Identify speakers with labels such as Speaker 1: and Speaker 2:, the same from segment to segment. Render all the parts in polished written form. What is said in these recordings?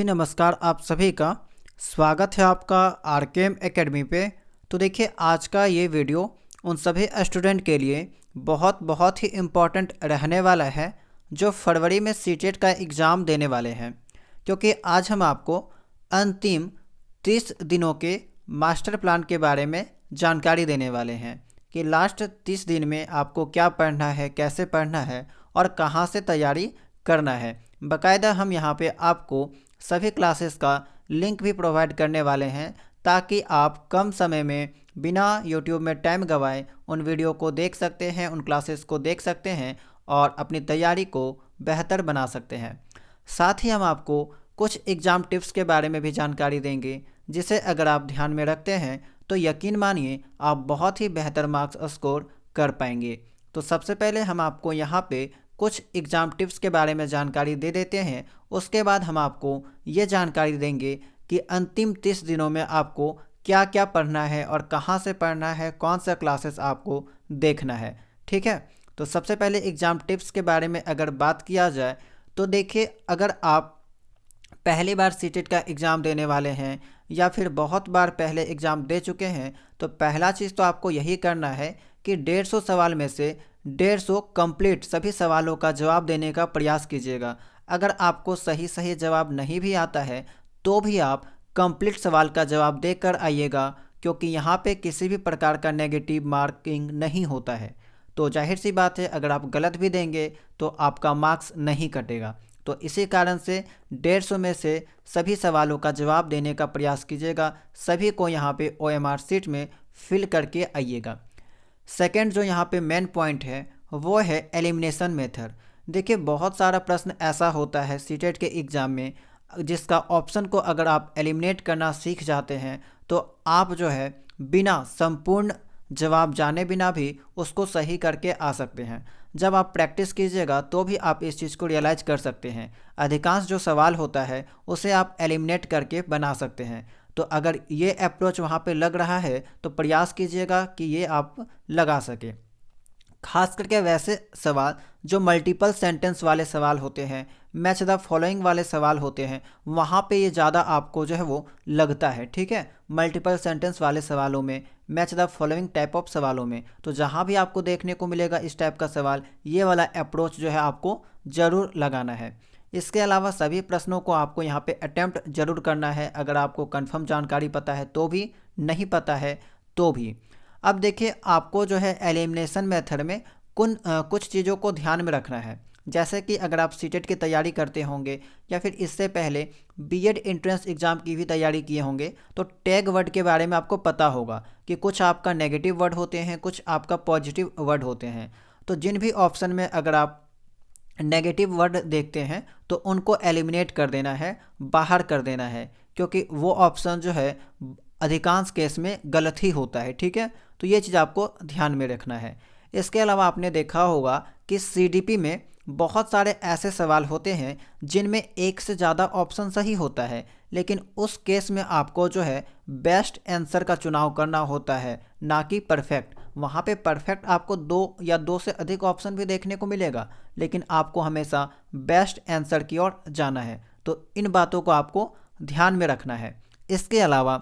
Speaker 1: जी नमस्कार, आप सभी का स्वागत है आपका आरकेएम एकेडमी पे। तो देखिए, आज का ये वीडियो उन सभी स्टूडेंट के लिए बहुत ही इम्पोर्टेंट रहने वाला है जो फरवरी में सीटेट का एग्ज़ाम देने वाले हैं, क्योंकि आज हम आपको अंतिम 30 दिनों के मास्टर प्लान के बारे में जानकारी देने वाले हैं कि लास्ट 30 दिन में आपको क्या पढ़ना है, कैसे पढ़ना है और कहाँ से तैयारी करना है। बाकायदा हम यहाँ पे आपको सभी क्लासेस का लिंक भी प्रोवाइड करने वाले हैं, ताकि आप कम समय में बिना यूट्यूब में टाइम गवाए उन वीडियो को देख सकते हैं, उन क्लासेस को देख सकते हैं और अपनी तैयारी को बेहतर बना सकते हैं। साथ ही हम आपको कुछ एग्ज़ाम टिप्स के बारे में भी जानकारी देंगे, जिसे अगर आप ध्यान में रखते हैं तो यकीन मानिए आप बहुत ही बेहतर मार्क्स स्कोर कर पाएंगे। तो सबसे पहले हम आपको यहाँ पे कुछ एग्ज़ाम टिप्स के बारे में जानकारी दे देते हैं। उसके बाद हम आपको ये जानकारी देंगे कि अंतिम 30 दिनों में आपको क्या क्या पढ़ना है और कहाँ से पढ़ना है, कौन सा क्लासेस आपको देखना है। ठीक है, तो सबसे पहले एग्ज़ाम टिप्स के बारे में अगर बात किया जाए तो देखिए, अगर आप पहली बार सीटेट का एग्ज़ाम देने वाले हैं या फिर बहुत बार पहले एग्ज़ाम दे चुके हैं, तो पहला चीज़ तो आपको यही करना है कि 150 सवाल में से 150 कंप्लीट सभी सवालों का जवाब देने का प्रयास कीजिएगा। अगर आपको सही जवाब नहीं भी आता है तो भी आप कंप्लीट सवाल का जवाब देकर आइएगा, क्योंकि यहाँ पे किसी भी प्रकार का नेगेटिव मार्किंग नहीं होता है। तो जाहिर सी बात है, अगर आप गलत भी देंगे तो आपका मार्क्स नहीं कटेगा। तो इसी कारण से 150 में से सभी सवालों का जवाब देने का प्रयास कीजिएगा। सभी को यहाँ पे OMR शीट में फिल करके आइएगा। सेकंड जो यहाँ पे मेन पॉइंट है वो है एलिमिनेशन मेथड। देखिए, बहुत सारा प्रश्न ऐसा होता है सीटेट के एग्ज़ाम में जिसका ऑप्शन को अगर आप एलिमिनेट करना सीख जाते हैं तो आप जो है बिना संपूर्ण जवाब जाने बिना भी उसको सही करके आ सकते हैं। जब आप प्रैक्टिस कीजिएगा तो भी आप इस चीज़ को रियलाइज़ कर सकते हैं। अधिकांश जो सवाल होता है उसे आप एलिमिनेट करके बना सकते हैं। तो अगर ये अप्रोच वहाँ पे लग रहा है तो प्रयास कीजिएगा कि ये आप लगा सके। खास करके वैसे सवाल जो मल्टीपल सेंटेंस वाले सवाल होते हैं, मैच द फॉलोइंग वाले सवाल होते हैं, वहाँ पे ये ज़्यादा आपको जो है वो लगता है। ठीक है, मल्टीपल सेंटेंस वाले सवालों में, match the following type of सवालों में, तो जहाँ भी आपको देखने को मिलेगा इस टाइप का सवाल, ये वाला अप्रोच जो है आपको ज़रूर लगाना है। इसके अलावा सभी प्रश्नों को आपको यहाँ पे अटैम्प्ट ज़रूर करना है, अगर आपको कंफर्म जानकारी पता है तो भी, नहीं पता है तो भी। अब देखिए, आपको जो है एलिमिनेशन मेथड में कुछ चीज़ों को ध्यान में रखना है। जैसे कि अगर आप सीटेट की तैयारी करते होंगे या फिर इससे पहले बीएड एंट्रेंस एग्ज़ाम की भी तैयारी किए होंगे, तो टैग वर्ड के बारे में आपको पता होगा कि कुछ आपका नेगेटिव वर्ड होते हैं, कुछ आपका पॉजिटिव वर्ड होते हैं। तो जिन भी ऑप्शन में अगर आप नेगेटिव वर्ड देखते हैं तो उनको एलिमिनेट कर देना है, बाहर कर देना है, क्योंकि वो ऑप्शन जो है अधिकांश केस में गलत ही होता है। ठीक है, तो ये चीज़ आपको ध्यान में रखना है। इसके अलावा आपने देखा होगा कि सीडीपी में बहुत सारे ऐसे सवाल होते हैं जिनमें एक से ज़्यादा ऑप्शन सही होता है, लेकिन उस केस में आपको जो है बेस्ट आंसर का चुनाव करना होता है, ना कि परफेक्ट। वहाँ पे परफेक्ट आपको 2 या 2 से अधिक ऑप्शन भी देखने को मिलेगा, लेकिन आपको हमेशा बेस्ट आंसर की ओर जाना है। तो इन बातों को आपको ध्यान में रखना है। इसके अलावा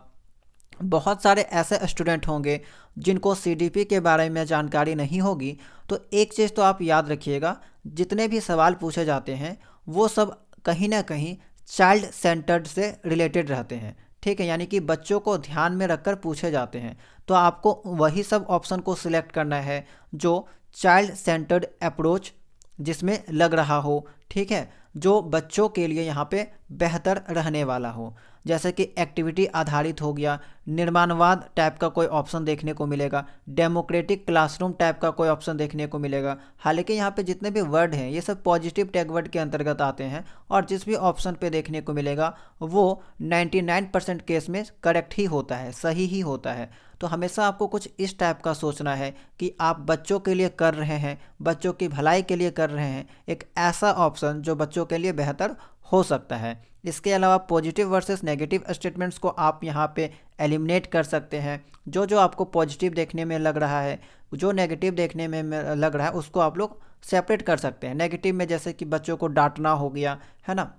Speaker 1: बहुत सारे ऐसे स्टूडेंट होंगे जिनको सीडीपी के बारे में जानकारी नहीं होगी, तो एक चीज़ तो आप याद रखिएगा, जितने भी सवाल पूछे जाते हैं वो सब कहीं ना कहीं चाइल्ड सेंटर्ड से रिलेटेड रहते हैं। ठीक है, यानी कि बच्चों को ध्यान में रखकर पूछे जाते हैं। तो आपको वही सब ऑप्शन को सिलेक्ट करना है जो चाइल्ड सेंटर्ड अप्रोच जिसमें लग रहा हो। ठीक है, जो बच्चों के लिए यहाँ पे बेहतर रहने वाला हो, जैसे कि एक्टिविटी आधारित हो गया, निर्माणवाद टाइप का कोई ऑप्शन देखने को मिलेगा, डेमोक्रेटिक क्लासरूम टाइप का कोई ऑप्शन देखने को मिलेगा। हालांकि यहाँ पे जितने भी वर्ड हैं ये सब पॉजिटिव टैग वर्ड के अंतर्गत आते हैं, और जिस भी ऑप्शन पे देखने को मिलेगा वो 99% केस में करेक्ट ही होता है, सही ही होता है। तो हमेशा आपको कुछ इस टाइप का सोचना है कि आप बच्चों के लिए कर रहे हैं, बच्चों की भलाई के लिए कर रहे हैं, एक ऐसा ऑप्शन जो बच्चों के लिए बेहतर हो सकता है। इसके अलावा पॉजिटिव वर्सेस नेगेटिव स्टेटमेंट्स को आप यहाँ पे एलिमिनेट कर सकते हैं। जो जो आपको पॉजिटिव देखने में लग रहा है, जो नेगेटिव देखने में लग रहा है, उसको आप लोग सेपरेट कर सकते हैं। नेगेटिव में जैसे कि बच्चों को डांटना हो गया, है ना,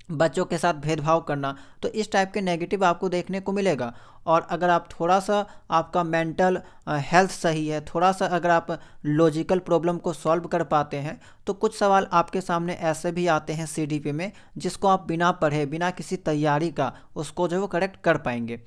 Speaker 1: बच्चों के साथ भेदभाव करना, तो इस टाइप के नेगेटिव आपको देखने को मिलेगा। और अगर आप थोड़ा सा आपका मेंटल हेल्थ सही है, थोड़ा सा अगर आप लॉजिकल प्रॉब्लम को सॉल्व कर पाते हैं, तो कुछ सवाल आपके सामने ऐसे भी आते हैं सीडीपी में जिसको आप बिना पढ़े, बिना किसी तैयारी का उसको जो है वो करेक्ट कर पाएंगे।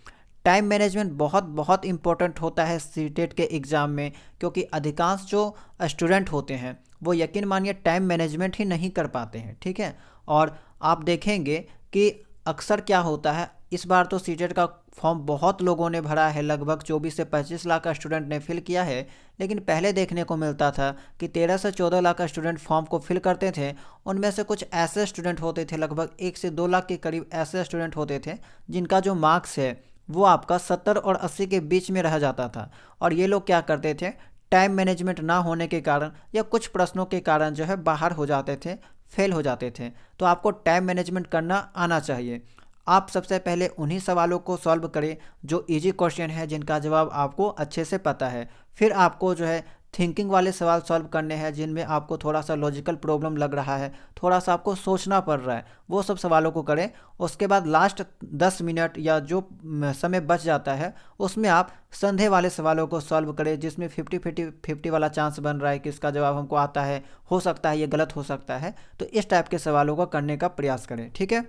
Speaker 1: टाइम मैनेजमेंट बहुत बहुत इंपॉर्टेंट होता है सीटेट के एग्ज़ाम में, क्योंकि अधिकांश जो स्टूडेंट होते हैं वो यकीन मानिए टाइम मैनेजमेंट ही नहीं कर पाते हैं, ठीक है। और आप देखेंगे कि अक्सर क्या होता है, इस बार तो सीटेट का फॉर्म बहुत लोगों ने भरा है, लगभग 24 से 25 लाख का स्टूडेंट ने फिल किया है। लेकिन पहले देखने को मिलता था कि 13 से 14 लाख का स्टूडेंट फॉर्म को फिल करते थे। उनमें से कुछ ऐसे स्टूडेंट होते थे, लगभग 1 से 2 लाख के करीब ऐसे स्टूडेंट होते थे जिनका जो मार्क्स है वो आपका 70 और 80 के बीच में रह जाता था। और ये लोग क्या करते थे, टाइम मैनेजमेंट ना होने के कारण या कुछ प्रश्नों के कारण जो है बाहर हो जाते थे, फेल हो जाते थे। तो आपको टाइम मैनेजमेंट करना आना चाहिए। आप सबसे पहले उन्हीं सवालों को सॉल्व करें जो इजी क्वेश्चन है, जिनका जवाब आपको अच्छे से पता है। फिर आपको जो है थिंकिंग वाले सवाल सॉल्व करने हैं जिनमें आपको थोड़ा सा लॉजिकल प्रॉब्लम लग रहा है, थोड़ा सा आपको सोचना पड़ रहा है, वो सब सवालों को करें। उसके बाद लास्ट 10 मिनट या जो समय बच जाता है उसमें आप संदेह वाले सवालों को सॉल्व करें, जिसमें 50-50 वाला चांस बन रहा है कि इसका जवाब हमको आता है, हो सकता है ये गलत हो सकता है। तो इस टाइप के सवालों को करने का प्रयास करें, ठीक है।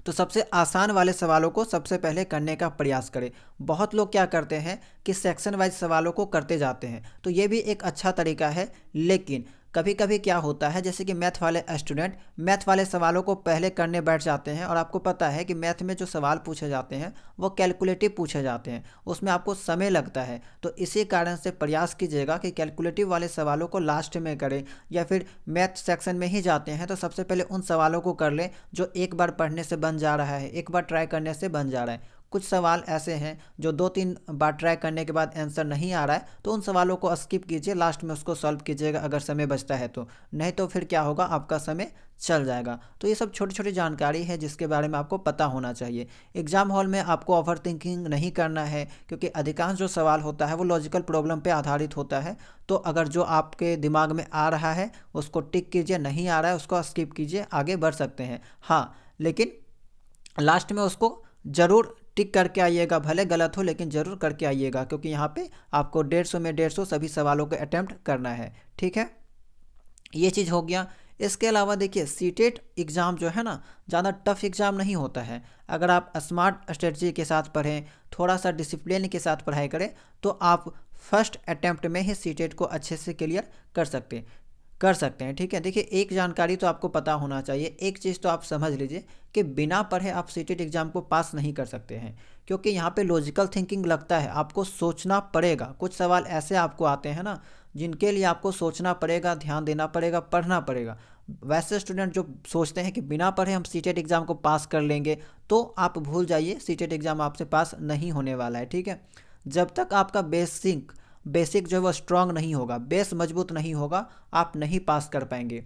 Speaker 1: तो सबसे आसान वाले सवालों को सबसे पहले करने का प्रयास करें। बहुत लोग क्या करते हैं कि सेक्शन वाइज सवालों को करते जाते हैं, तो ये भी एक अच्छा तरीका है। लेकिन कभी कभी क्या होता है, जैसे कि मैथ वाले स्टूडेंट मैथ वाले सवालों को पहले करने बैठ जाते हैं, और आपको पता है कि मैथ में जो सवाल पूछे जाते हैं वो कैलकुलेटिव पूछे जाते हैं, उसमें आपको समय लगता है। तो इसी कारण से प्रयास कीजिएगा कि कैलकुलेटिव वाले सवालों को लास्ट में करें, या फिर मैथ सेक्शन में ही जाते हैं तो सबसे पहले उन सवालों को कर लें जो एक बार पढ़ने से बन जा रहा है, एक बार ट्राई करने से बन जा रहा है। कुछ सवाल ऐसे हैं जो 2-3 बार ट्राई करने के बाद आंसर नहीं आ रहा है, तो उन सवालों को स्किप कीजिए, लास्ट में उसको सॉल्व कीजिएगा अगर समय बचता है तो। नहीं तो फिर क्या होगा, आपका समय चल जाएगा। तो ये सब छोटी छोटी जानकारी है जिसके बारे में आपको पता होना चाहिए। एग्जाम हॉल में आपको ओवर थिंकिंग नहीं करना है, क्योंकि अधिकांश जो सवाल होता है वो लॉजिकल प्रॉब्लम पे आधारित होता है। तो अगर जो आपके दिमाग में आ रहा है उसको टिक कीजिए, नहीं आ रहा है उसको स्किप कीजिए, आगे बढ़ सकते हैं। हाँ, लेकिन लास्ट में उसको ज़रूर टिक करके आइएगा, भले गलत हो लेकिन ज़रूर करके आइएगा, क्योंकि यहाँ पे आपको 150 में 150 सभी सवालों को अटैम्प्ट करना है, ठीक है। ये चीज़ हो गया। इसके अलावा देखिए, सीटेट एग्ज़ाम जो है ना, ज़्यादा टफ एग्ज़ाम नहीं होता है। अगर आप स्मार्ट स्ट्रेटजी के साथ पढ़ें, थोड़ा सा डिसिप्लिन के साथ पढ़ाई करें, तो आप फर्स्ट अटैम्प्ट में ही सीटेट को अच्छे से क्लियर कर सकते हैं, ठीक है। देखिए, एक जानकारी तो आपको पता होना चाहिए, एक चीज़ तो आप समझ लीजिए कि बिना पढ़े आप सीटेट एग्ज़ाम को पास नहीं कर सकते हैं, क्योंकि यहाँ पे लॉजिकल थिंकिंग लगता है, आपको सोचना पड़ेगा। कुछ सवाल ऐसे आपको आते हैं ना जिनके लिए आपको सोचना पड़ेगा, ध्यान देना पड़ेगा, पढ़ना पड़ेगा। वैसे स्टूडेंट जो सोचते हैं कि बिना पढ़े हम सीटेट एग्ज़ाम को पास कर लेंगे, तो आप भूल जाइए, सीटेट एग्ज़ाम आपसे पास नहीं होने वाला है, ठीक है। जब तक आपका बेसिक जो है वो स्ट्रांग नहीं होगा, बेस मजबूत नहीं होगा, आप नहीं पास कर पाएंगे।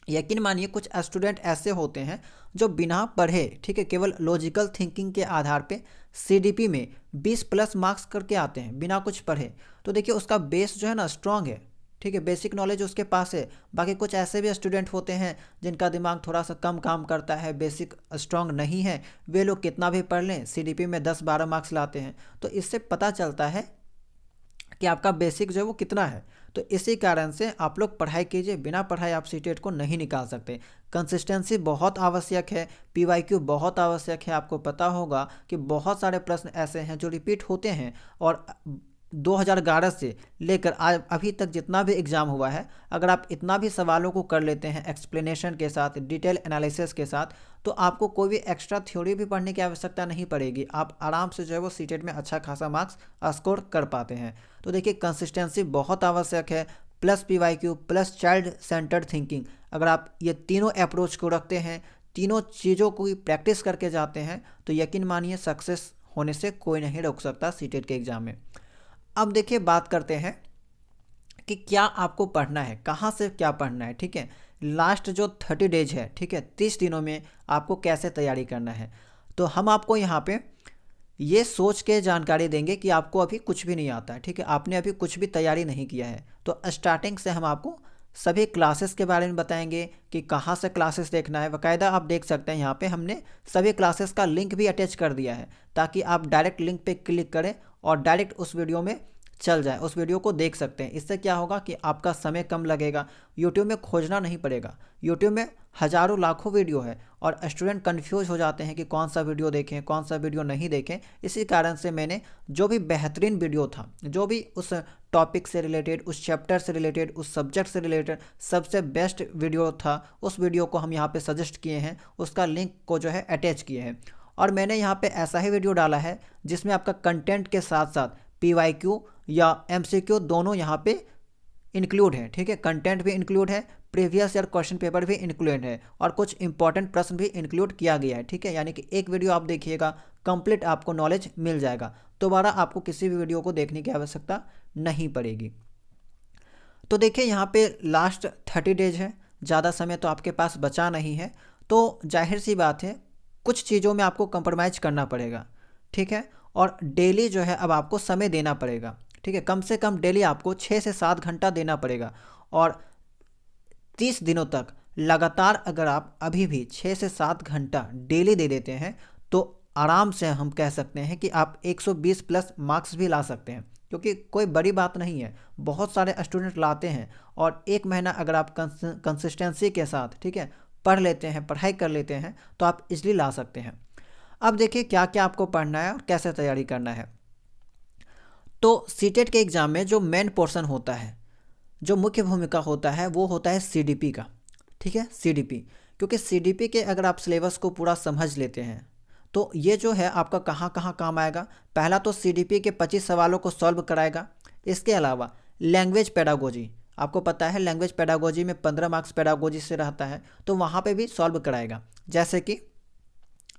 Speaker 1: यकीन मानिए, कुछ स्टूडेंट ऐसे होते हैं जो बिना पढ़े, ठीक है, केवल लॉजिकल थिंकिंग के आधार पे सीडीपी में 20+ मार्क्स करके आते हैं बिना कुछ पढ़े। तो देखिए, उसका बेस जो है ना स्ट्रांग है, ठीक है, बेसिक नॉलेज उसके पास है। बाकी कुछ ऐसे भी स्टूडेंट होते हैं जिनका दिमाग थोड़ा सा कम काम करता है, बेसिक स्ट्रांग नहीं है, वे लोग कितना भी पढ़ लें सीडीपी में 10-12 मार्क्स लाते हैं। तो इससे पता चलता है कि आपका बेसिक जो है वो कितना है। तो इसी कारण से आप लोग पढ़ाई कीजिए, बिना पढ़ाई आप सीटेट को नहीं निकाल सकते। कंसिस्टेंसी बहुत आवश्यक है, पीवाईक्यू बहुत आवश्यक है। आपको पता होगा कि बहुत सारे प्रश्न ऐसे हैं जो रिपीट होते हैं, और 2011 से लेकर आज अभी तक जितना भी एग्ज़ाम हुआ है, अगर आप इतना भी सवालों को कर लेते हैं एक्सप्लेनेशन के साथ, डिटेल एनालिसिस के साथ, तो आपको कोई भी एक्स्ट्रा थ्योरी भी पढ़ने की आवश्यकता नहीं पड़ेगी। आप आराम से जो है वो सीटेट में अच्छा खासा मार्क्स स्कोर कर पाते हैं। तो देखिए, कंसिस्टेंसी बहुत आवश्यक है, plus PYQ plus child centred thinking. अगर आप ये तीनों अप्रोच को रखते हैं, तीनों चीज़ों को प्रैक्टिस करके जाते हैं, तो यकीन मानिए सक्सेस होने से कोई नहीं रोक सकता सीटेट के एग्ज़ाम में। अब देखिए, बात करते हैं कि क्या आपको पढ़ना है, कहाँ से क्या पढ़ना है, ठीक है। लास्ट जो 30 डेज है, ठीक है, 30 दिनों में आपको कैसे तैयारी करना है। तो हम आपको यहाँ पे ये सोच के जानकारी देंगे कि आपको अभी कुछ भी नहीं आता है, ठीक है, आपने अभी कुछ भी तैयारी नहीं किया है। तो स्टार्टिंग से हम आपको सभी क्लासेस के बारे में बताएंगे कि कहाँ से क्लासेस देखना है। बाकायदा आप देख सकते हैं यहाँ पे हमने सभी क्लासेस का लिंक भी अटैच कर दिया है, ताकि आप डायरेक्ट लिंक पे क्लिक करें और डायरेक्ट उस वीडियो में चल जाए, उस वीडियो को देख सकते हैं। इससे क्या होगा कि आपका समय कम लगेगा, यूट्यूब में खोजना नहीं पड़ेगा। यूट्यूब में हज़ारों लाखों वीडियो है और स्टूडेंट कंफ्यूज हो जाते हैं कि कौन सा वीडियो देखें, कौन सा वीडियो नहीं देखें। इसी कारण से मैंने जो भी बेहतरीन वीडियो था, जो भी उस टॉपिक से रिलेटेड, उस चैप्टर से रिलेटेड, उस सब्जेक्ट से रिलेटेड सबसे बेस्ट वीडियो था, उस वीडियो को हम यहाँ पे सजेस्ट किए हैं, उसका लिंक को जो है अटैच किए हैं। और मैंने यहाँ पे ऐसा ही वीडियो डाला है जिसमें आपका कंटेंट के साथ साथ PYQ या MCQ दोनों यहाँ पे इंक्लूड है। ठीक है, कंटेंट भी इंक्लूड है, प्रीवियस ईयर क्वेश्चन पेपर भी इंक्लूड है और कुछ इंपॉर्टेंट प्रश्न भी इंक्लूड किया गया है। ठीक है, यानी कि एक वीडियो आप देखिएगा, कंप्लीट आपको नॉलेज मिल जाएगा, दोबारा आपको किसी भी वीडियो को देखने की आवश्यकता नहीं पड़ेगी। तो देखिए यहाँ पे लास्ट 30 डेज है, ज़्यादा समय तो आपके पास बचा नहीं है, तो जाहिर सी बात है कुछ चीज़ों में आपको कंप्रोमाइज़ करना पड़ेगा। ठीक है, और डेली जो है अब आपको समय देना पड़ेगा। ठीक है, कम से कम डेली आपको 6 से 7 घंटा देना पड़ेगा और 30 दिनों तक लगातार अगर आप अभी भी 6 से 7 घंटा डेली दे देते हैं तो आराम से हम कह सकते हैं कि आप 120 प्लस मार्क्स भी ला सकते हैं, क्योंकि कोई बड़ी बात नहीं है। बहुत सारे स्टूडेंट लाते हैं और एक महीना अगर आप कंसिस्टेंसी के साथ, ठीक है, पढ़ लेते हैं, पढ़ाई कर लेते हैं तो आप इजली ला सकते हैं। अब देखिए क्या क्या आपको पढ़ना है और कैसे तैयारी करना है। तो सीटेट के एग्ज़ाम में जो मेन पोर्शन होता है, जो मुख्य भूमिका होता है, वो होता है CDP का। ठीक है, CDP, क्योंकि CDP के अगर आप सिलेबस को पूरा समझ लेते हैं तो ये जो है आपका कहाँ कहाँ काम आएगा। पहला तो CDP के 25 सवालों को सॉल्व कराएगा। इसके अलावा लैंग्वेज पेडागोजी, आपको पता है लैंग्वेज पेडागोजी में 15 मार्क्स पेडागोजी से रहता है, तो वहाँ पे भी सॉल्व कराएगा। जैसे कि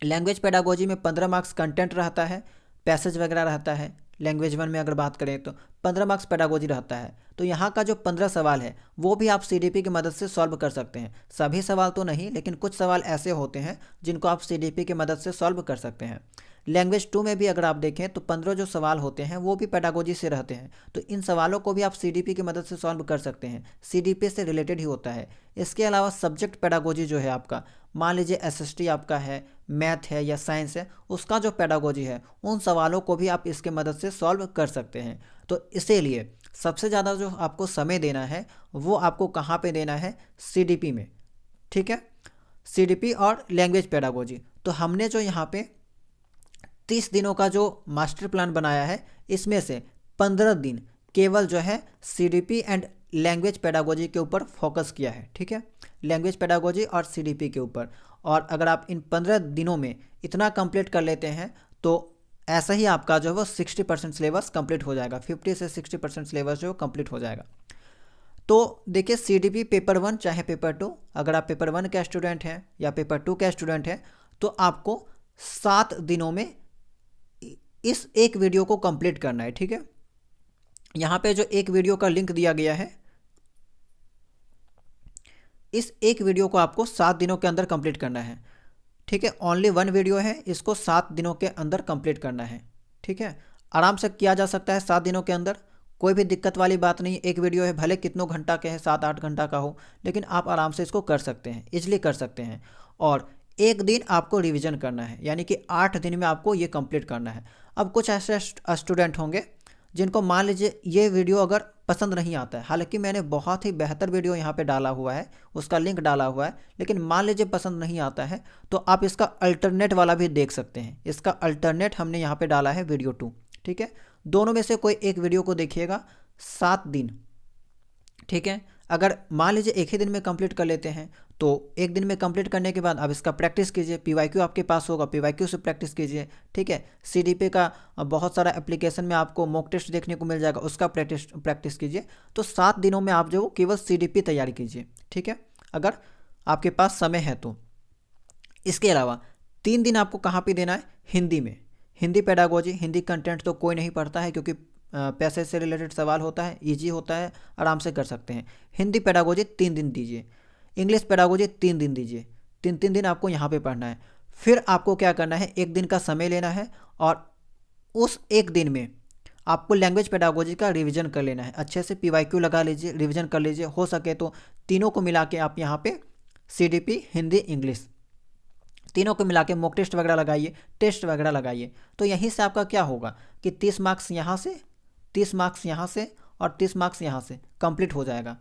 Speaker 1: लैंग्वेज पेडागोजी में 15 मार्क्स कंटेंट रहता है, पैसेज वगैरह रहता है। लैंग्वेज 1 में अगर बात करें तो 15 मार्क्स पेडागोजी रहता है, तो यहाँ का जो 15 सवाल है वो भी आप CDP की मदद से सॉल्व कर सकते हैं। सभी सवाल तो नहीं, लेकिन कुछ सवाल ऐसे होते हैं जिनको आप CDP की मदद से सॉल्व कर सकते हैं। लैंग्वेज 2 में भी अगर आप देखें तो 15 जो सवाल होते हैं वो भी पेडागोजी से रहते हैं, तो इन सवालों को भी आप CDP की मदद से सॉल्व कर सकते हैं, CDP से रिलेटेड ही होता है। इसके अलावा सब्जेक्ट पेडागोजी जो है आपका, मान लीजिए SST आपका है, मैथ है या साइंस है, उसका जो पेडागोजी है उन सवालों को भी आप इसके मदद से सॉल्व कर सकते हैं। तो इसीलिए सबसे ज़्यादा जो आपको समय देना है वो आपको कहाँ पे देना है, CDP में। ठीक है, CDP और लैंग्वेज पेडागोजी। तो हमने जो यहाँ पे 30 दिनों का जो मास्टर प्लान बनाया है, इसमें से 15 दिन केवल जो है CDP एंड लैंग्वेज पेडागोजी के ऊपर फोकस किया है। ठीक है, लैंग्वेज पेडागोजी और CDP के ऊपर। और अगर आप इन 15 दिनों में इतना कंप्लीट कर लेते हैं तो ऐसा ही आपका जो है वो 60% सिलेबस कंप्लीट हो जाएगा, 50 से 60% सिलेबस जो कंप्लीट हो जाएगा। तो देखिए CDP पेपर 1 चाहे पेपर 2, अगर आप पेपर 1 के स्टूडेंट हैं या पेपर 2 के स्टूडेंट हैं तो आपको 7 दिनों में इस एक वीडियो को कंप्लीट करना है। ठीक है, यहाँ पे जो एक वीडियो का लिंक दिया गया है, इस एक वीडियो को आपको 7 दिनों के अंदर कंप्लीट करना है। ठीक है, ओनली 1 वीडियो है, इसको 7 दिनों के अंदर कंप्लीट करना है। ठीक है, आराम से किया जा सकता है 7 दिनों के अंदर, कोई भी दिक्कत वाली बात नहीं। एक वीडियो है, भले कितनों घंटा के है, 7-8 घंटा का हो, लेकिन आप आराम से इसको कर सकते हैं, इजली कर सकते हैं। और एक दिन आपको रिवीजन करना है, यानी कि 8 दिन में आपको ये कंप्लीट करना है। अब कुछ ऐसे स्टूडेंट होंगे जिनको मान लीजिए ये वीडियो अगर पसंद नहीं आता है, हालांकि मैंने बहुत ही बेहतर वीडियो यहाँ पे डाला हुआ है, उसका लिंक डाला हुआ है, लेकिन मान लीजिए पसंद नहीं आता है तो आप इसका अल्टरनेट वाला भी देख सकते हैं। इसका अल्टरनेट हमने यहाँ पे डाला है वीडियो 2। ठीक है, दोनों में से कोई एक वीडियो को देखिएगा 7 दिन। ठीक है, अगर मान लीजिए एक ही दिन में कंप्लीट कर लेते हैं तो एक दिन में कंप्लीट करने के बाद अब इसका प्रैक्टिस कीजिए, PYQ आपके पास होगा, PYQ से प्रैक्टिस कीजिए। ठीक है, CDP का बहुत सारा एप्लीकेशन में आपको मॉक टेस्ट देखने को मिल जाएगा, उसका प्रैक्टिस कीजिए। तो 7 दिनों में आप जो केवल CDP तैयारी कीजिए। ठीक है, अगर आपके पास समय है तो। इसके अलावा 3 दिन आपको कहाँ पर देना है, हिंदी में। हिंदी पेडागोजी, हिंदी कंटेंट तो कोई नहीं पढ़ता है क्योंकि पैसे से रिलेटेड सवाल होता है, ईजी होता है, आराम से कर सकते हैं। हिंदी पेडागोजी 3 दिन दीजिए, इंग्लिश पेडागोजी 3 दिन दीजिए। 3 दिन आपको यहाँ पे पढ़ना है। फिर आपको क्या करना है, एक दिन का समय लेना है और उस एक दिन में आपको लैंग्वेज पेडागोजी का रिवीजन कर लेना है, अच्छे से PYQ लगा लीजिए, रिवीजन कर लीजिए, हो सके तो तीनों को मिला के आप यहाँ पे CDP हिंदी इंग्लिश तीनों को मिला के मॉक टेस्ट वगैरह लगाइए, टेस्ट वगैरह लगाइए। तो यहीं से आपका क्या होगा कि 30 मार्क्स यहाँ से, 30 मार्क्स यहाँ से और 30 मार्क्स यहाँ से कंप्लीट हो जाएगा,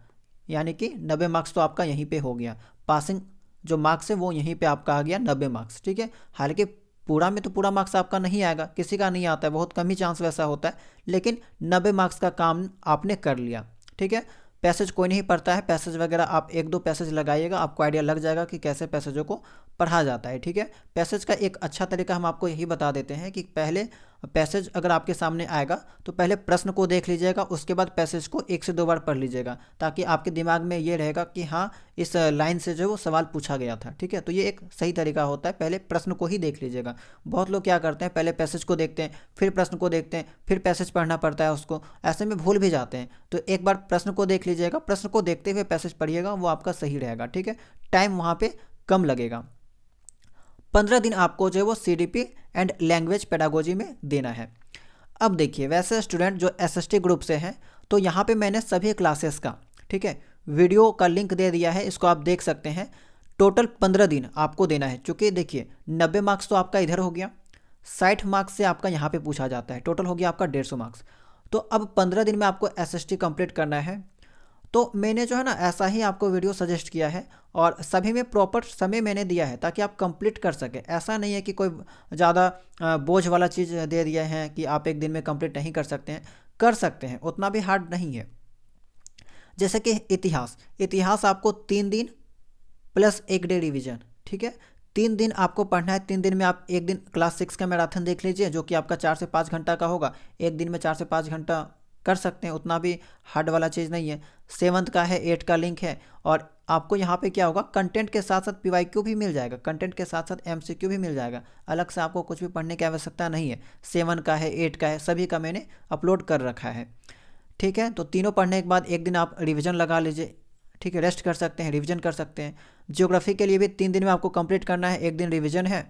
Speaker 1: यानी कि 90 मार्क्स तो आपका यहीं पे हो गया। पासिंग जो मार्क्स है वो यहीं पे आपका आ गया 90 मार्क्स, ठीक है। हालांकि पूरा में तो पूरा मार्क्स आपका नहीं आएगा, किसी का नहीं आता है, बहुत कम ही चांस वैसा होता है, लेकिन 90 मार्क्स का काम आपने कर लिया, ठीक है। पैसेज कोई नहीं पढ़ता है, पैसेज वगैरह आप 1-2 पैसेज लगाइएगा, आपको आइडिया लग जाएगा कि कैसे पैसेजों को पढ़ा जाता है, ठीक है। पैसेज का एक अच्छा तरीका हम आपको यही बता देते हैं कि पहले पैसेज अगर आपके सामने आएगा तो पहले प्रश्न को देख लीजिएगा, उसके बाद पैसेज को 1 से 2 बार पढ़ लीजिएगा, ताकि आपके दिमाग में ये रहेगा कि हाँ इस लाइन से जो वो सवाल पूछा गया था, ठीक है। तो ये एक सही तरीका होता है, पहले प्रश्न को ही देख लीजिएगा। बहुत लोग क्या करते हैं, पहले पैसेज को देखते हैं, फिर प्रश्न को देखते हैं, फिर पैसेज पढ़ना पड़ता है उसको, ऐसे में भूल भी जाते हैं। तो एक बार प्रश्न को देख लीजिएगा, प्रश्न को देखते हुए पैसेज पढ़िएगा, वो आपका सही रहेगा, ठीक है। टाइम वहाँ पर कम लगेगा। 15 दिन आपको जो है वो CDP एंड लैंग्वेज पेडागोजी में देना है। अब देखिए, वैसे स्टूडेंट जो SST ग्रुप से हैं तो यहाँ पे मैंने सभी क्लासेस का, ठीक है, वीडियो का लिंक दे दिया है, इसको आप देख सकते हैं। टोटल 15 दिन आपको देना है, चूँकि देखिए 90 मार्क्स तो आपका इधर हो गया, 60 मार्क्स से आपका यहाँ पे पूछा जाता है, टोटल हो गया आपका 150 मार्क्स। तो अब 15 दिन में आपको SST कंप्लीट करना है। तो मैंने जो है ना ऐसा ही आपको वीडियो सजेस्ट किया है और सभी में प्रॉपर समय मैंने दिया है ताकि आप कंप्लीट कर सकें। ऐसा नहीं है कि कोई ज़्यादा बोझ वाला चीज़ दे दिया है कि आप एक दिन में कंप्लीट नहीं कर सकते हैं, कर सकते हैं, उतना भी हार्ड नहीं है। जैसे कि इतिहास आपको 3 दिन प्लस 1 डे रिवीजन, ठीक है। 3 दिन आपको पढ़ना है, 3 दिन में आप एक दिन क्लास 6 का मैराथन देख लीजिए जो कि आपका 4 से 5 घंटा का होगा, एक दिन में 4 से 5 घंटा कर सकते हैं, उतना भी हार्ड वाला चीज़ नहीं है। 7th का है, 8 का लिंक है और आपको यहाँ पे क्या होगा, कंटेंट के साथ साथ PYQ भी मिल जाएगा, कंटेंट के साथ साथ MCQ भी मिल जाएगा, अलग से आपको कुछ भी पढ़ने की आवश्यकता नहीं है। 7 का है, 8 का है, सभी का मैंने अपलोड कर रखा है, ठीक है। तो तीनों पढ़ने के बाद एक दिन आप रिविज़न लगा लीजिए, ठीक है, रेस्ट कर सकते हैं, रिविज़न कर सकते हैं। ज्योग्राफी के लिए भी 3 दिन में आपको कंप्लीट करना है, एक दिन रिविज़न है।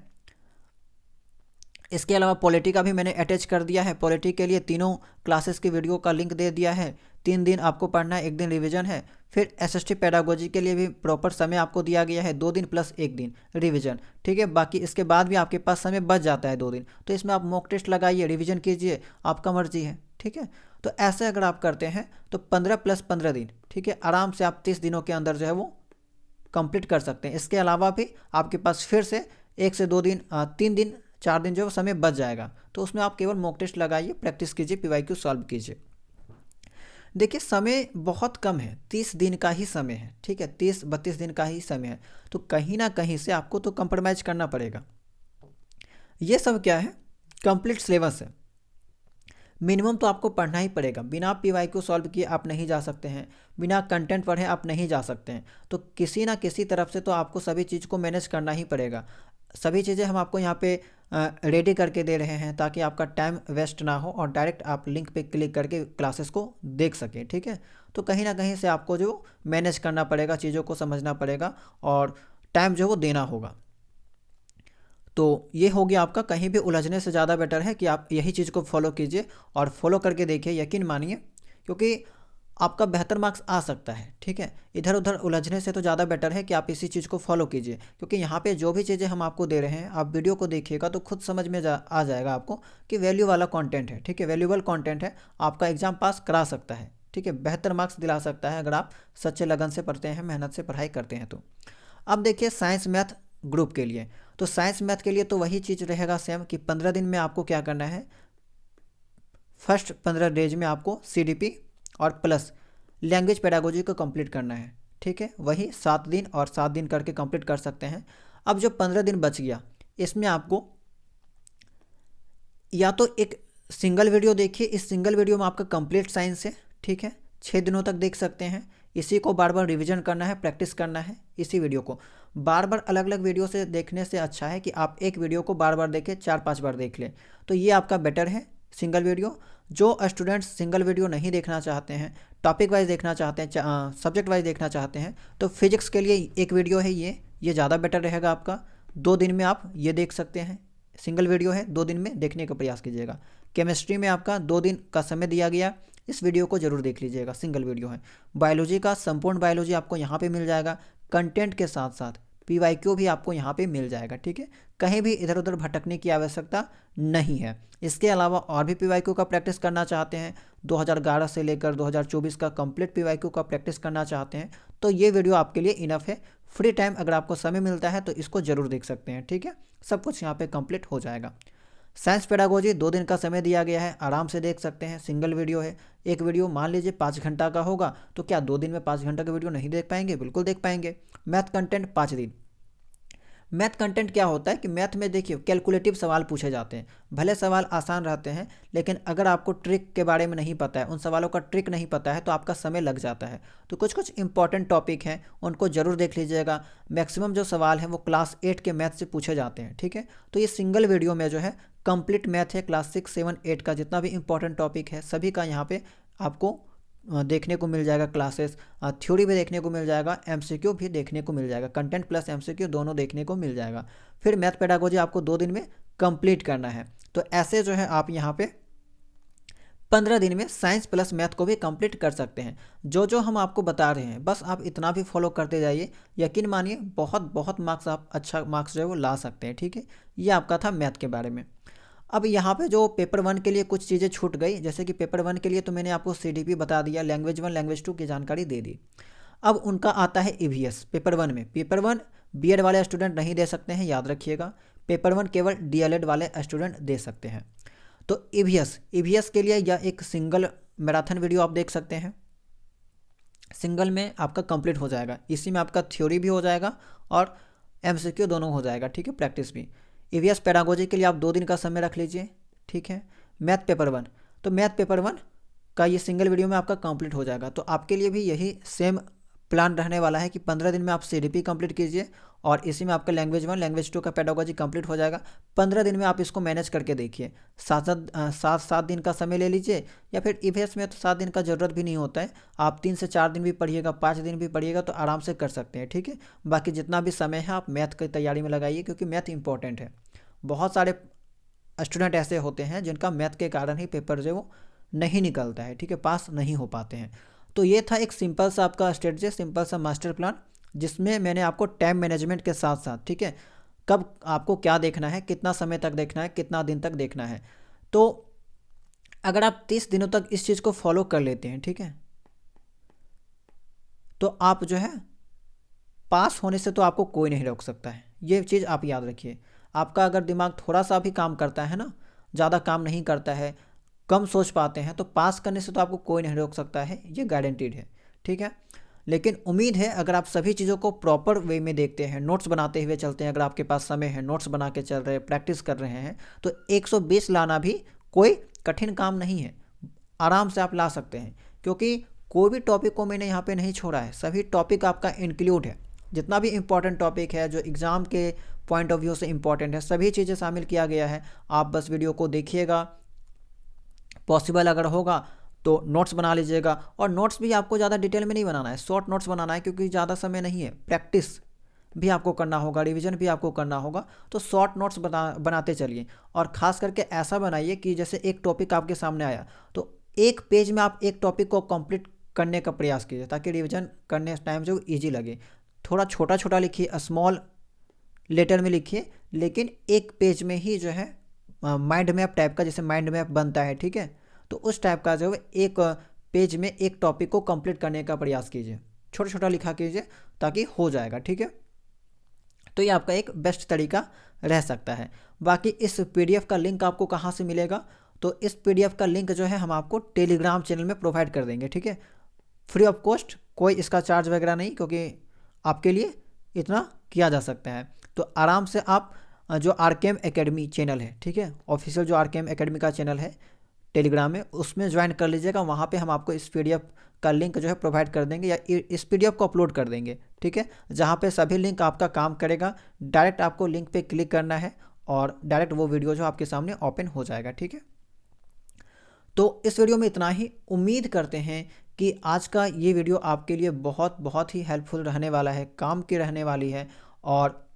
Speaker 1: इसके अलावा पॉलिटी का भी मैंने अटैच कर दिया है, पॉलिटी के लिए तीनों क्लासेस की वीडियो का लिंक दे दिया है। 3 दिन आपको पढ़ना है, एक दिन रिवीजन है। फिर SST पेडागोजी के लिए भी प्रॉपर समय आपको दिया गया है, 2 दिन प्लस 1 दिन रिवीजन, ठीक है। बाकी इसके बाद भी आपके पास समय बच जाता है 2 दिन, तो इसमें आप मॉक टेस्ट लगाइए, रिवीजन कीजिए, आपका मर्जी है, ठीक है। तो ऐसे अगर आप करते हैं तो 15 + 15 दिन, ठीक है, आराम से आप 30 दिनों के अंदर जो है वो कंप्लीट कर सकते हैं। इसके अलावा भी आपके पास फिर से 1 से 2 दिन 3 दिन 4 दिन जो समय बच जाएगा, तो उसमें आप केवल मॉक टेस्ट लगाइए, प्रैक्टिस कीजिए, PYQ सॉल्व कीजिए। देखिए समय बहुत कम है, 30 दिन का ही समय है, ठीक है, 30-32 दिन का ही समय है, तो कहीं ना कहीं से आपको तो कंप्रोमाइज़ करना पड़ेगा। ये सब क्या है, कंप्लीट सिलेबस है, मिनिमम तो आपको पढ़ना ही पड़ेगा। बिना PYQ सॉल्व किए आप नहीं जा सकते हैं, बिना कंटेंट पढ़े आप नहीं जा सकते हैं। तो किसी ना किसी तरफ से तो आपको सभी चीज़ को मैनेज करना ही पड़ेगा। सभी चीज़ें हम आपको यहाँ पे रेडी करके दे रहे हैं ताकि आपका टाइम वेस्ट ना हो और डायरेक्ट आप लिंक पे क्लिक करके क्लासेस को देख सकें, ठीक है। तो कहीं ना कहीं से आपको जो मैनेज करना पड़ेगा, चीज़ों को समझना पड़ेगा और टाइम जो वो देना होगा। तो ये हो गया आपका, कहीं भी उलझने से ज़्यादा बेटर है कि आप यही चीज़ को फॉलो कीजिए और फॉलो करके देखिए, यकीन मानिए, क्योंकि आपका बेहतर मार्क्स आ सकता है, ठीक है। इधर उधर उलझने से तो ज़्यादा बेटर है कि आप इसी चीज़ को फॉलो कीजिए, क्योंकि यहाँ पे जो भी चीज़ें हम आपको दे रहे हैं, आप वीडियो को देखिएगा तो खुद समझ में आ जाएगा आपको कि वैल्यू वाला कंटेंट है, ठीक है, वैल्यूबल कंटेंट है, आपका एग्ज़ाम पास करा सकता है, ठीक है, बेहतर मार्क्स दिला सकता है अगर आप सच्चे लगन से पढ़ते हैं, मेहनत से पढ़ाई करते हैं तो। अब देखिए साइंस मैथ ग्रुप के लिए, तो साइंस मैथ के लिए तो वही चीज़ रहेगा सेम कि 15 दिन में आपको क्या करना है, फर्स्ट 15 डेज में आपको CDP और प्लस लैंग्वेज पेडागोजी को कंप्लीट करना है, ठीक है। वही 7 दिन और 7 दिन करके कंप्लीट कर सकते हैं। अब जो 15 दिन बच गया, इसमें आपको या तो एक सिंगल वीडियो देखिए, इस सिंगल वीडियो में आपका कंप्लीट साइंस है, ठीक है, 6 दिनों तक देख सकते हैं। इसी को बार बार रिवीजन करना है, प्रैक्टिस करना है। इसी वीडियो को बार बार अलग अलग वीडियो से देखने से अच्छा है कि आप एक वीडियो को बार बार देखें, 4-5 बार देख लें, तो ये आपका बेटर है सिंगल वीडियो। जो स्टूडेंट्स सिंगल वीडियो नहीं देखना चाहते हैं, टॉपिक वाइज देखना चाहते हैं, सब्जेक्ट वाइज देखना चाहते हैं, तो फिजिक्स के लिए एक वीडियो है, ये ज़्यादा बेटर रहेगा आपका। 2 दिन में आप ये देख सकते हैं, सिंगल वीडियो है, 2 दिन में देखने का प्रयास कीजिएगा। केमिस्ट्री में आपका 2 दिन का समय दिया गया, इस वीडियो को जरूर देख लीजिएगा, सिंगल वीडियो है। बायोलॉजी का संपूर्ण बायोलॉजी आपको यहाँ पे मिल जाएगा, कंटेंट के साथ साथ PYQ भी आपको यहाँ पे मिल जाएगा, ठीक है। कहीं भी इधर उधर भटकने की आवश्यकता नहीं है। इसके अलावा और भी PYQ का प्रैक्टिस करना चाहते हैं, 2011 से लेकर 2024 का कंप्लीट PYQ का प्रैक्टिस करना चाहते हैं, तो ये वीडियो आपके लिए इनफ है। फ्री टाइम अगर आपको समय मिलता है तो इसको जरूर देख सकते हैं, ठीक है। सब कुछ यहाँ पे कंप्लीट हो जाएगा। साइंस पेडागोजी 2 दिन का समय दिया गया है, आराम से देख सकते हैं, सिंगल वीडियो है। एक वीडियो मान लीजिए 5 घंटा का होगा, तो क्या 2 दिन में 5 घंटा का वीडियो नहीं देख पाएंगे? बिल्कुल देख पाएंगे। मैथ कंटेंट 5 दिन। मैथ कंटेंट क्या होता है कि मैथ में देखिए कैलकुलेटिव सवाल पूछे जाते हैं, भले सवाल आसान रहते हैं, लेकिन अगर आपको ट्रिक के बारे में नहीं पता है, उन सवालों का ट्रिक नहीं पता है, तो आपका समय लग जाता है। तो कुछ कुछ इंपॉर्टेंट टॉपिक हैं, उनको जरूर देख लीजिएगा। मैक्सिमम जो सवाल हैं वो क्लास 8 के मैथ से पूछे जाते हैं, ठीक है। तो ये सिंगल वीडियो में जो है कंप्लीट मैथ है, क्लास 6, 7, 8 का जितना भी इंपॉर्टेंट टॉपिक है सभी का यहाँ पे आपको देखने को मिल जाएगा। क्लासेस थ्योरी भी देखने को मिल जाएगा, MCQ भी देखने को मिल जाएगा, कंटेंट प्लस MCQ दोनों देखने को मिल जाएगा। फिर मैथ पेडागोजी आपको 2 दिन में कंप्लीट करना है। तो ऐसे जो है आप यहाँ पे 15 दिन में साइंस प्लस मैथ को भी कंप्लीट कर सकते हैं। जो जो हम आपको बता रहे हैं बस आप इतना भी फॉलो करते जाइए, यकीन मानिए बहुत बहुत मार्क्स आप अच्छा मार्क्स जो है वो ला सकते हैं, ठीक है। ये आपका था मैथ के बारे में। अब यहाँ पे जो पेपर 1 के लिए कुछ चीज़ें छूट गई, जैसे कि पेपर 1 के लिए तो मैंने आपको CDP बता दिया, लैंग्वेज 1 लैंग्वेज 2 की जानकारी दे दी। अब उनका आता है EVS पेपर 1 में। पेपर 1 BEd वाले स्टूडेंट नहीं दे सकते हैं, याद रखिएगा। पेपर 1 केवल DLED वाले स्टूडेंट दे सकते हैं। तो EVS के लिए यह एक सिंगल मैराथन वीडियो आप देख सकते हैं, सिंगल में आपका कंप्लीट हो जाएगा। इसी में आपका थ्योरी भी हो जाएगा और MCQ दोनों हो जाएगा, ठीक है, प्रैक्टिस भी। EVS पेडागोजी के लिए आप 2 दिन का समय रख लीजिए, ठीक है। मैथ पेपर 1, तो मैथ पेपर 1 का ये सिंगल वीडियो में आपका कंप्लीट हो जाएगा। तो आपके लिए भी यही सेम प्लान रहने वाला है कि 15 दिन में आप CDP कंप्लीट कीजिए और इसी में आपका लैंग्वेज 1 लैंग्वेज 2 का पेडागोजी कंप्लीट हो जाएगा। 15 दिन में आप इसको मैनेज करके देखिए। 7 दिन का समय ले लीजिए, या फिर EVS में तो 7 दिन का ज़रूरत भी नहीं होता है, आप 3 से 4 दिन भी पढ़िएगा, 5 दिन भी पढ़िएगा तो आराम से कर सकते हैं, ठीक है। बाकी जितना भी समय है आप मैथ की तैयारी में लगाइए, क्योंकि मैथ इंपॉर्टेंट है। बहुत सारे स्टूडेंट ऐसे होते हैं जिनका मैथ के कारण ही पेपर जो वो नहीं निकलता है, ठीक है, पास नहीं हो पाते हैं। तो ये था एक सिंपल सा आपका स्ट्रेटजी, सिंपल सा मास्टर प्लान, जिसमें मैंने आपको टाइम मैनेजमेंट के साथ साथ, ठीक है, कब आपको क्या देखना है, कितना समय तक देखना है, कितना दिन तक देखना है। तो अगर आप 30 दिनों तक इस चीज़ को फॉलो कर लेते हैं, ठीक है, तो आप जो है पास होने से तो आपको कोई नहीं रोक सकता है। ये चीज़ आप याद रखिए। आपका अगर दिमाग थोड़ा सा भी काम करता है ना, ज़्यादा काम नहीं करता है, कम सोच पाते हैं, तो पास करने से तो आपको कोई नहीं रोक सकता है, ये गारंटीड है, ठीक है। लेकिन उम्मीद है अगर आप सभी चीज़ों को प्रॉपर वे में देखते हैं, नोट्स बनाते हुए चलते हैं, अगर आपके पास समय है, नोट्स बना के चल रहे हैं, प्रैक्टिस कर रहे हैं, तो 120 लाना भी कोई कठिन काम नहीं है, आराम से आप ला सकते हैं। क्योंकि कोई भी टॉपिक को मैंने यहाँ पे नहीं छोड़ा है, सभी टॉपिक आपका इंक्लूड है। जितना भी इम्पॉर्टेंट टॉपिक है जो एग्ज़ाम के पॉइंट ऑफ व्यू से इम्पॉर्टेंट है, सभी चीज़ें शामिल किया गया है। आप बस वीडियो को देखिएगा, पॉसिबल अगर होगा तो नोट्स बना लीजिएगा। और नोट्स भी आपको ज़्यादा डिटेल में नहीं बनाना है, शॉर्ट नोट्स बनाना है, क्योंकि ज़्यादा समय नहीं है। प्रैक्टिस भी आपको करना होगा, रिवीजन भी आपको करना होगा, तो शॉर्ट नोट्स बनाते चलिए। और ख़ास करके ऐसा बनाइए कि जैसे एक टॉपिक आपके सामने आया तो एक पेज में आप एक टॉपिक को कंप्लीट करने का प्रयास कीजिए, ताकि रिवीजन करने टाइम जो ईजी लगे। थोड़ा छोटा छोटा लिखिए, स्मॉल लेटर में लिखिए, लेकिन एक पेज में ही जो है माइंड मैप टाइप का, जैसे माइंड मैप बनता है, ठीक है, तो उस टाइप का जो है एक पेज में एक टॉपिक को कंप्लीट करने का प्रयास कीजिए, छोटा छोटा लिखा कीजिए, ताकि हो जाएगा, ठीक है। तो ये आपका एक बेस्ट तरीका रह सकता है। बाकी इस PDF का लिंक आपको कहाँ से मिलेगा, तो इस PDF का लिंक जो है हम आपको टेलीग्राम चैनल में प्रोवाइड कर देंगे, ठीक है, फ्री ऑफ कॉस्ट, कोई इसका चार्ज वगैरह नहीं, क्योंकि आपके लिए इतना किया जा सकता है। तो आराम से आप जो RKM एकेडमी चैनल है, ठीक है, ऑफिशियल जो RKM एकेडमी का चैनल है टेलीग्राम में, उसमें ज्वाइन कर लीजिएगा। वहाँ पे हम आपको इस PDF का लिंक जो है प्रोवाइड कर देंगे, या इस PDF को अपलोड कर देंगे, ठीक है, जहाँ पे सभी लिंक आपका काम करेगा। डायरेक्ट आपको लिंक पे क्लिक करना है और डायरेक्ट वो वीडियो जो आपके सामने ओपन हो जाएगा, ठीक है। तो इस वीडियो में इतना ही। उम्मीद करते हैं कि आज का ये वीडियो आपके लिए बहुत बहुत ही हेल्पफुल रहने वाला है, काम की रहने वाली है। और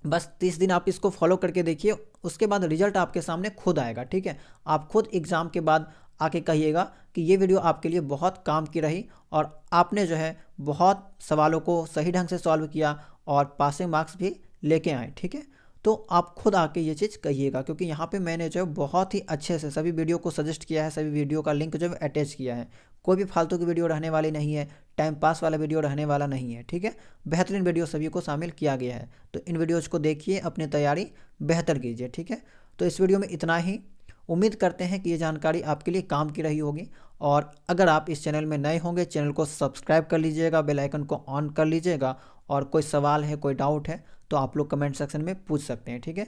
Speaker 1: बस 30 दिन आप इसको फॉलो करके देखिए, उसके बाद रिजल्ट आपके सामने खुद आएगा, ठीक है। आप खुद एग्ज़ाम के बाद आके कहिएगा कि ये वीडियो आपके लिए बहुत काम की रही और आपने जो है बहुत सवालों को सही ढंग से सॉल्व किया और पासिंग मार्क्स भी लेके आए, ठीक है। तो आप खुद आके ये चीज़ कहिएगा, क्योंकि यहाँ पे मैंने जो है बहुत ही अच्छे से सभी वीडियो को सजेस्ट किया है, सभी वीडियो का लिंक जो है अटैच किया है। कोई भी फालतू की वीडियो रहने वाली नहीं है, टाइम पास वाला वीडियो रहने वाला नहीं है, ठीक है। बेहतरीन वीडियो सभी को शामिल किया गया है, तो इन वीडियोज़ को देखिए, अपनी तैयारी बेहतर कीजिए, ठीक है। तो इस वीडियो में इतना ही। उम्मीद करते हैं कि ये जानकारी आपके लिए काम की रही होगी, और अगर आप इस चैनल में नए होंगे, चैनल को सब्सक्राइब कर लीजिएगा, बेल आइकन को ऑन कर लीजिएगा, और कोई सवाल है, कोई डाउट है तो आप लोग कमेंट सेक्शन में पूछ सकते हैं, ठीक है।